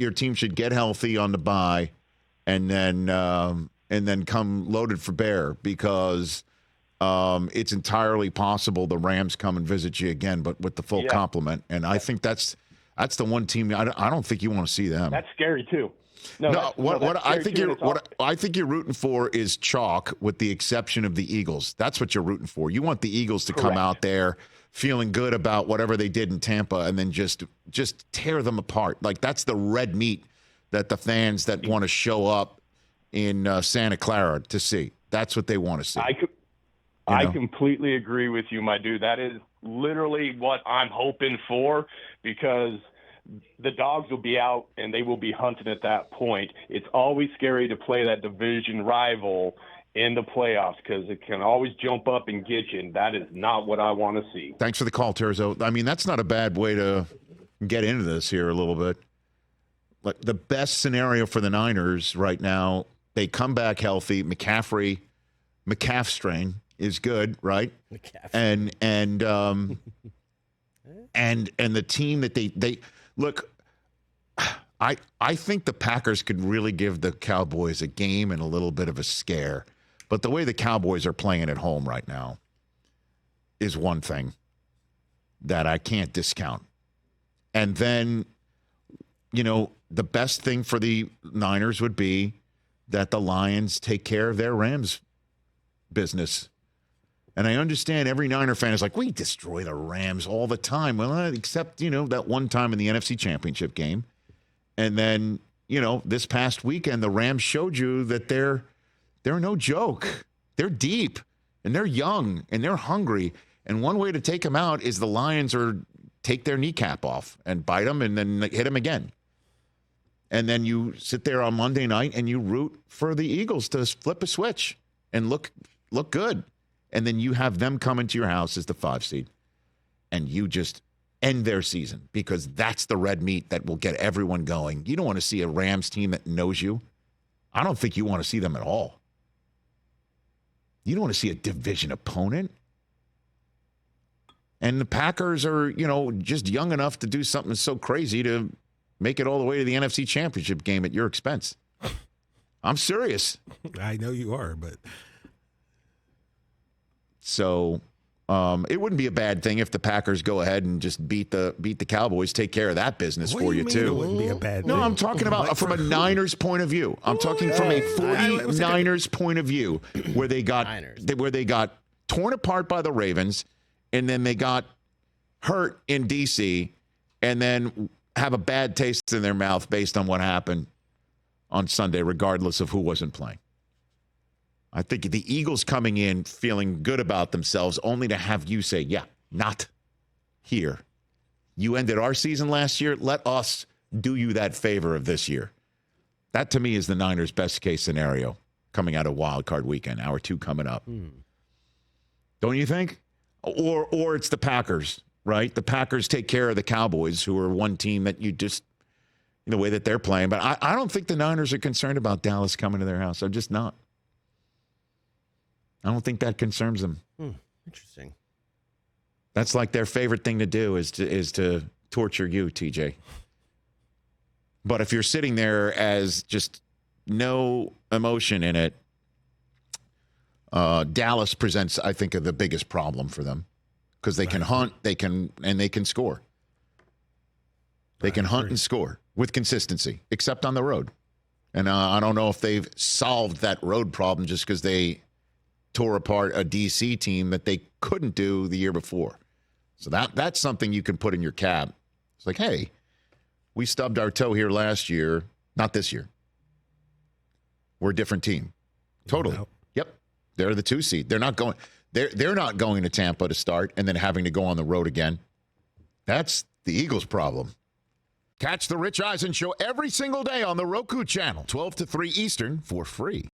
your team should get healthy on the bye, and then come loaded for bear, because it's entirely possible the Rams come and visit you again, but with the full complement. And I think that's the one team I don't think you want to see them. That's scary too. What I think you're rooting for is chalk, with the exception of the Eagles. That's what you're rooting for. You want the Eagles to come out there feeling good about whatever they did in Tampa, and then just tear them apart. Like, that's the red meat that the fans that want to show up in Santa Clara to see. That's what they want to see. I completely agree with you, my dude. That is literally what I'm hoping for, because the dogs will be out and they will be hunting at that point. It's always scary to play that division rival in the playoffs, because it can always jump up and get you, and that is not what I want to see. Thanks for the call, Terzo. I mean, that's not a bad way to get into this here a little bit. But the best scenario for the Niners right now, they come back healthy. McCaffrey, McCaff strain is good, right? And the team that they look, I think the Packers could really give the Cowboys a game and a little bit of a scare. But the way the Cowboys are playing at home right now is one thing that I can't discount. And then, the best thing for the Niners would be that the Lions take care of their Rams business. And I understand every Niner fan is like, we destroy the Rams all the time. Well, except, that one time in the NFC Championship game. And then, this past weekend, the Rams showed you that they're no joke. They're deep, and they're young, and they're hungry. And one way to take them out is the Lions take their kneecap off and bite them and then hit them again. And then you sit there on Monday night and you root for the Eagles to flip a switch and look good. And then you have them come into your house as the 5 seed, and you just end their season, because that's the red meat that will get everyone going. You don't want to see a Rams team that knows you. I don't think you want to see them at all. You don't want to see a division opponent. And the Packers are, just young enough to do something so crazy to make it all the way to the NFC Championship game at your expense. I'm serious. I know you are, but... So it wouldn't be a bad thing if the Packers go ahead and just beat the Cowboys, take care of that business for you, too. It wouldn't be a bad thing? No, I'm talking about from a Niners point of view. I'm talking from a 49ers point of view, where they got torn apart by the Ravens, and then they got hurt in D.C., and then have a bad taste in their mouth based on what happened on Sunday, regardless of who wasn't playing. I think the Eagles coming in feeling good about themselves, only to have you say, yeah, not here. You ended our season last year. Let us do you that favor of this year. That, to me, is the Niners' best case scenario coming out of Wild Card Weekend, hour 2 coming up. Don't you think? Or it's the Packers, right? The Packers take care of the Cowboys, who are one team that you just, the way that they're playing. But I don't think the Niners are concerned about Dallas coming to their house. I'm just not. I don't think that concerns them. Interesting. That's like their favorite thing to do is to torture you, TJ. But if you're sitting there as just no emotion in it, Dallas presents, I think, the biggest problem for them, because they can hunt, they can score. They can hunt and score with consistency, except on the road. And I don't know if they've solved that road problem just because they tore apart a DC team that they couldn't do the year before. So that's something you can put in your cap. It's like, hey, we stubbed our toe here last year, not this year. We're a different team. Totally. No. Yep. They're the 2 seed. They're not going to Tampa to start and then having to go on the road again. That's the Eagles' problem. Catch the Rich Eisen Show every single day on the Roku channel, 12 to 3 Eastern, for free.